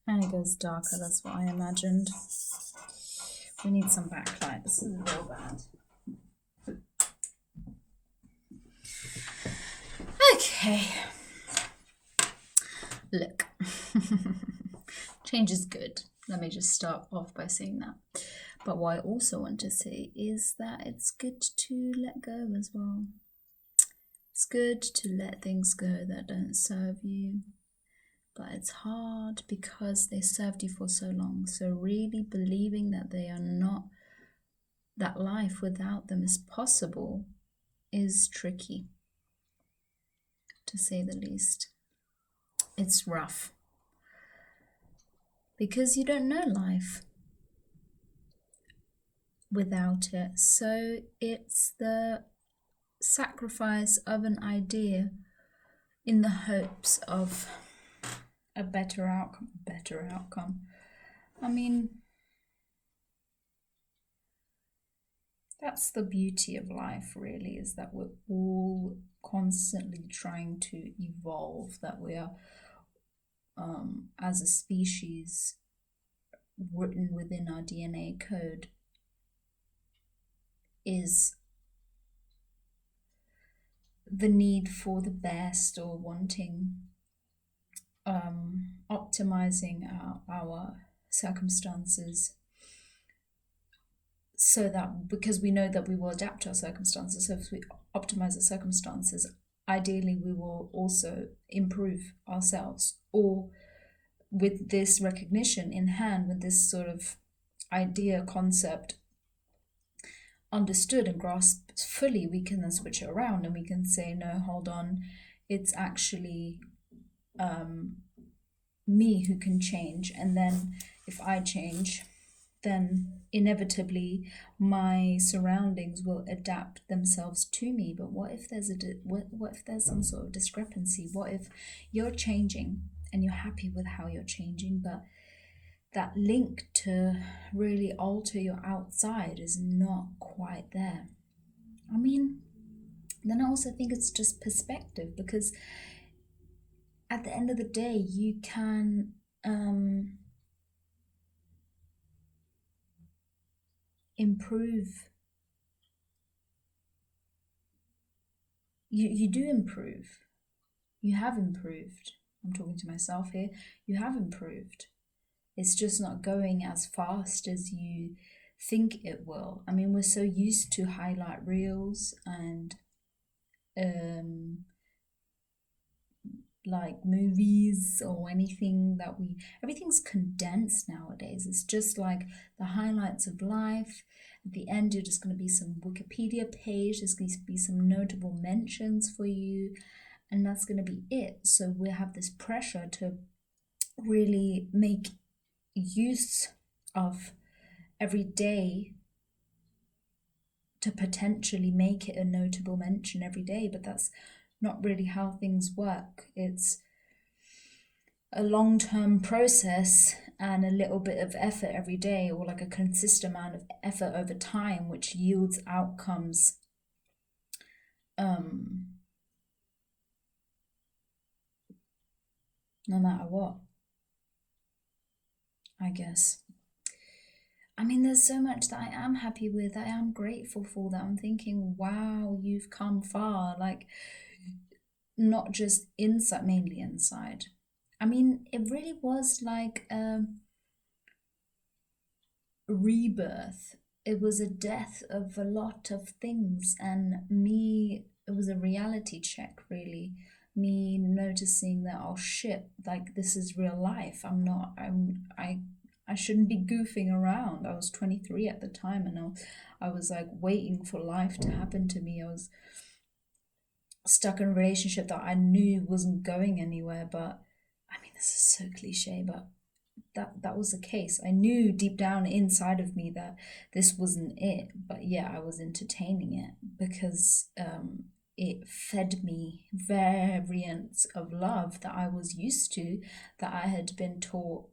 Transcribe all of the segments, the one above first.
And it goes darker, that's what I imagined. We need some backlight. This is real bad. Okay. Look. Change is good. Let me just start off by saying that. But what I also want to say is that it's good to let go as well. It's good to let things go that don't serve you. But it's hard because they served you for so long. So really believing that they are not, that life without them is possible, is tricky, to say the least. It's rough because you don't know life without it. So it's the sacrifice of an idea in the hopes of a better outcome. I mean, that's the beauty of life, really, is that we're all constantly trying to evolve, that we are, as a species, written within our DNA code is the need for the best, or wanting, optimizing our circumstances, so that, because we know that we will adapt to our circumstances, so if we optimize the circumstances, ideally we will also improve ourselves. Or with this recognition in hand, with this sort of idea, concept understood and grasped fully, we can then switch it around and we can say, no, hold on, it's actually me who can change. And then if I change, then inevitably my surroundings will adapt themselves to me. But what if there's what if there's some sort of discrepancy? What if you're changing and you're happy with how you're changing, but that link to really alter your outside is not quite there? I mean, then I also think it's just perspective, because at the end of the day, you can improve. You do improve. You have improved. I'm talking to myself here. You have improved. It's just not going as fast as you think it will. I mean, we're so used to highlight reels and like movies or anything that everything's condensed nowadays. It's just like the highlights of life. At the end, you're just going to be some Wikipedia page. There's going to be some notable mentions for you, and that's going to be it. So we have this pressure to really make use of every day to potentially make it a notable mention every day, but that's not really how things work. It's a long-term process and a little bit of effort every day, or like a consistent amount of effort over time, which yields outcomes no matter what, I guess. I mean, there's so much that I am happy with, that I am grateful for, that I'm thinking, wow, you've come far. Like, not just inside, mainly inside. I mean, it really was like a rebirth. It was a death of a lot of things, and me, it was a reality check, really. Me noticing that, oh shit, like this is real life. I shouldn't be goofing around. I was 23 at the time, and I was like waiting for life to happen to me. I was stuck in a relationship that I knew wasn't going anywhere. But I mean, this is so cliche, but that was the case. I knew deep down inside of me that this wasn't it, but yeah, I was entertaining it because it fed me variants of love that I was used to, that I had been taught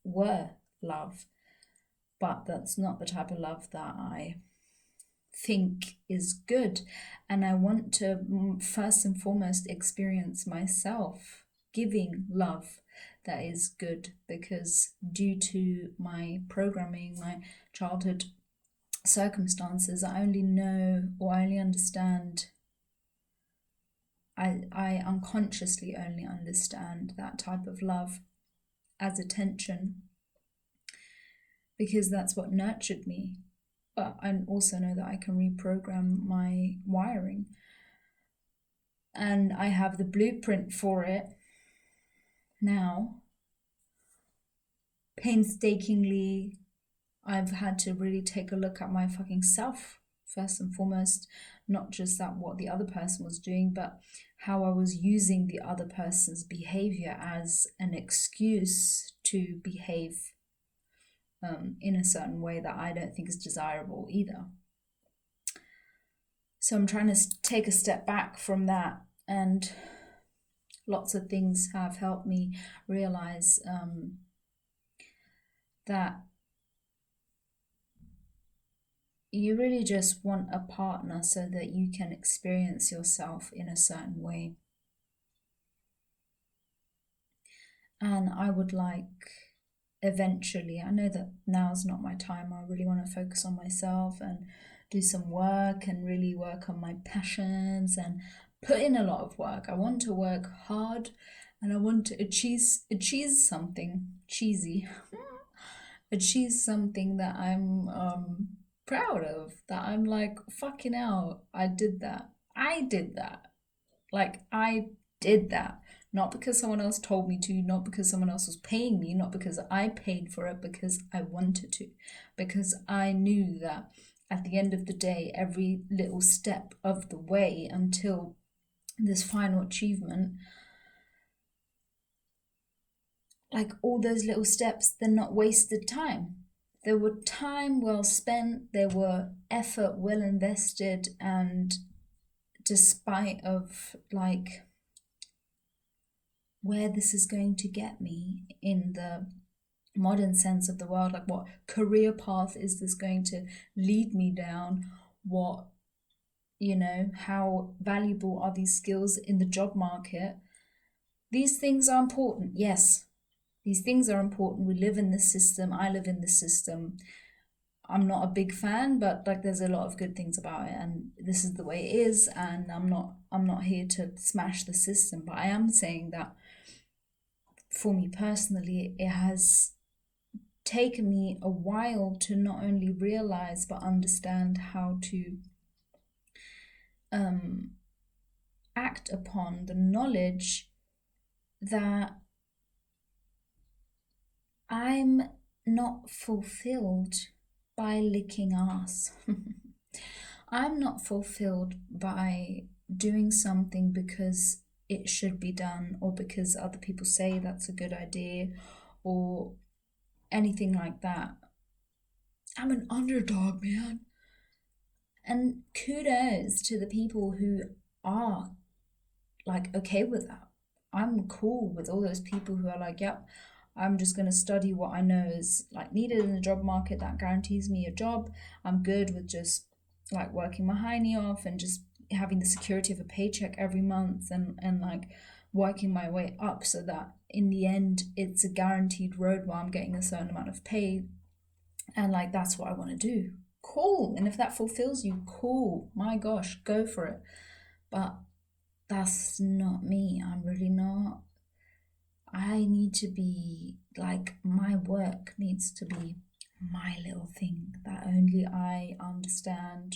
were love. But that's not the type of love that I think is good. And I want to first and foremost experience myself giving love that is good, because due to my programming, my childhood circumstances, I only know or I only understand, I unconsciously only understand that type of love as attention, because that's what nurtured me. But I also know that I can reprogram my wiring, and I have the blueprint for it now. Painstakingly, I've had to really take a look at my fucking self first and foremost, not just that what the other person was doing, but how I was using the other person's behavior as an excuse to behave in a certain way that I don't think is desirable either. So I'm trying to take a step back from that, and lots of things have helped me realize that you really just want a partner so that you can experience yourself in a certain way. And I would like eventually, I know that now's not my time, I really want to focus on myself and do some work and really work on my passions and put in a lot of work. I want to work hard and I want to achieve something cheesy, achieve something that I'm proud of, that I'm like, fucking hell, I did that. Like, I did that. Not because someone else told me to, not because someone else was paying me, not because I paid for it, because I wanted to. Because I knew that at the end of the day, every little step of the way until this final achievement, like all those little steps, they're not wasted time. There were time well spent, there were effort well invested, and despite of like where this is going to get me in the modern sense of the world, like what career path is this going to lead me down, what, you know, how valuable are these skills in the job market. These things are important, yes, these things are important. We live in this system, I live in this system. I'm not a big fan, but like there's a lot of good things about it, and this is the way it is, and I'm not here to smash the system, but I am saying that for me personally, it has taken me a while to not only realize but understand how to act upon the knowledge that I'm not fulfilled by licking ass. I'm not fulfilled by doing something because it should be done, or because other people say that's a good idea, or anything like that. I'm an underdog, man. And kudos to the people who are like okay with that. I'm cool with all those people who are like, yep, I'm just going to study what I know is like needed in the job market that guarantees me a job. I'm good with just like working my hiney off and just having the security of a paycheck every month, and like working my way up so that in the end it's a guaranteed road where I'm getting a certain amount of pay, and like that's what I want to do. Cool. And if that fulfills you, cool, my gosh, go for it. But that's not me. I'm really not. I need to be like, my work needs to be my little thing that only I understand,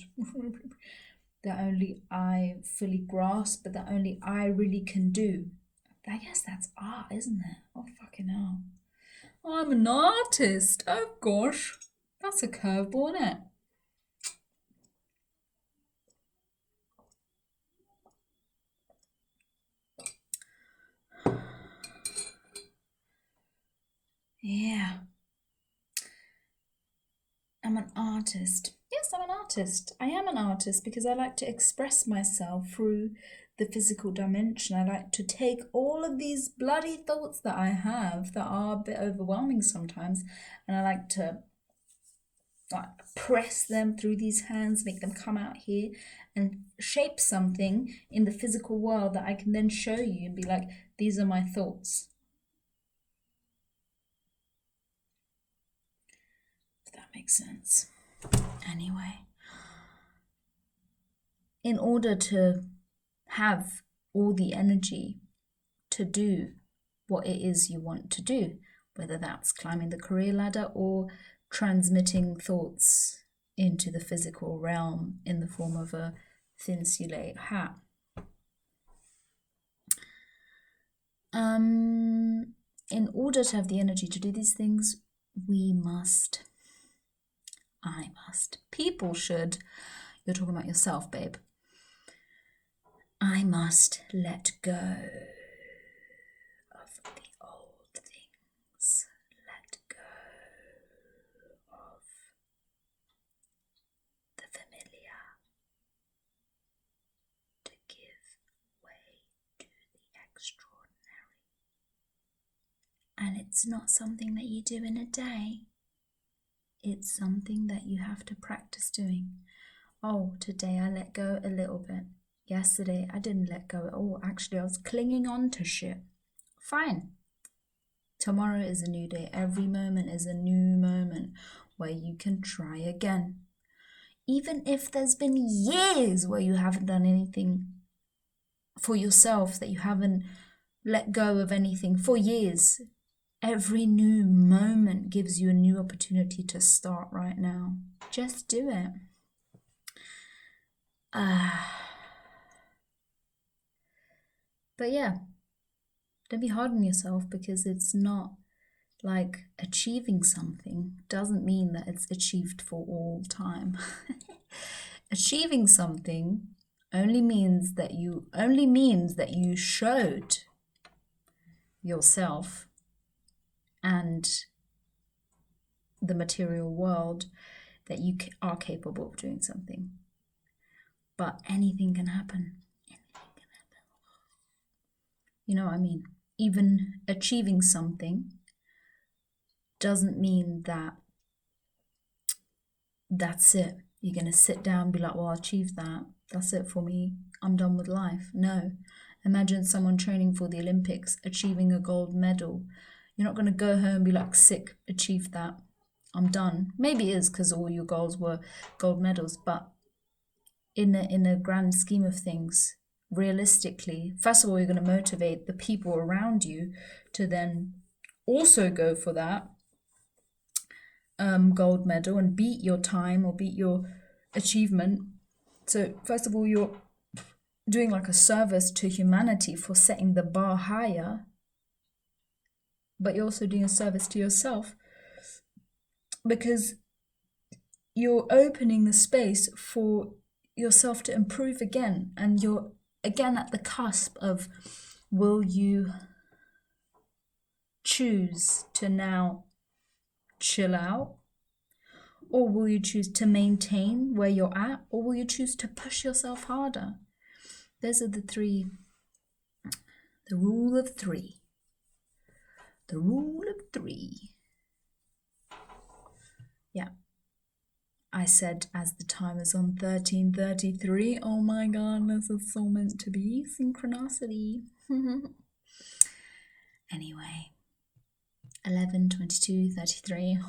that only I fully grasp, but that only I really can do. I guess that's art, isn't it? Oh, fucking hell. I'm an artist. Oh, gosh. That's a curveball, isn't it? Yeah. I'm an artist. Yes, I'm an artist. I am an artist because I like to express myself through the physical dimension. I like to take all of these bloody thoughts that I have that are a bit overwhelming sometimes, and I like to like press them through these hands, make them come out here and shape something in the physical world that I can then show you and be like, these are my thoughts. If that makes sense. Anyway, in order to have all the energy to do what it is you want to do, whether that's climbing the career ladder or transmitting thoughts into the physical realm in the form of a thin insulate hat. In order to have the energy to do these things, I must, people should, you're talking about yourself, babe, I must let go of the old things, let go of the familiar, to give way to the extraordinary. And it's not something that you do in a day. It's something that you have to practice doing. Oh, today I let go a little bit. Yesterday I didn't let go at all. Actually, I was clinging on to shit. Fine. Tomorrow is a new day. Every moment is a new moment where you can try again. Even if there's been years where you haven't done anything for yourself, that you haven't let go of anything for years, every new moment gives you a new opportunity to start right now. Just do it. But yeah, don't be hard on yourself, because it's not like achieving something doesn't mean that it's achieved for all time. Achieving something only means that you showed yourself and the material world that you are capable of doing something. But anything can happen. You know what I mean? Even achieving something doesn't mean that that's it. You're going to sit down and be like, well, I achieved that. That's it for me. I'm done with life. No. Imagine someone training for the Olympics, achieving a gold medal. You're not going to go home and be like, sick, achieved that. I'm done. Maybe it is because all your goals were gold medals, but in a grand scheme of things, realistically, first of all, you're going to motivate the people around you to then also go for that gold medal and beat your time or beat your achievement. So first of all, you're doing like a service to humanity for setting the bar higher, but you're also doing a service to yourself, because you're opening the space for yourself to improve again, and you're again at the cusp of, will you choose to now chill out, or will you choose to maintain where you're at, or will you choose to push yourself harder? Those are the rule of three. The rule of three. Yeah. I said as the time is on 13:33. Oh my god, this is so meant to be. Synchronicity. Anyway. 11:22:33.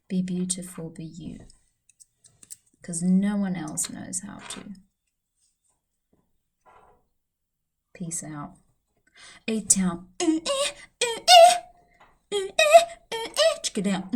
Be beautiful, be you. Because no one else knows how to. Peace out. A-Town. Check it out.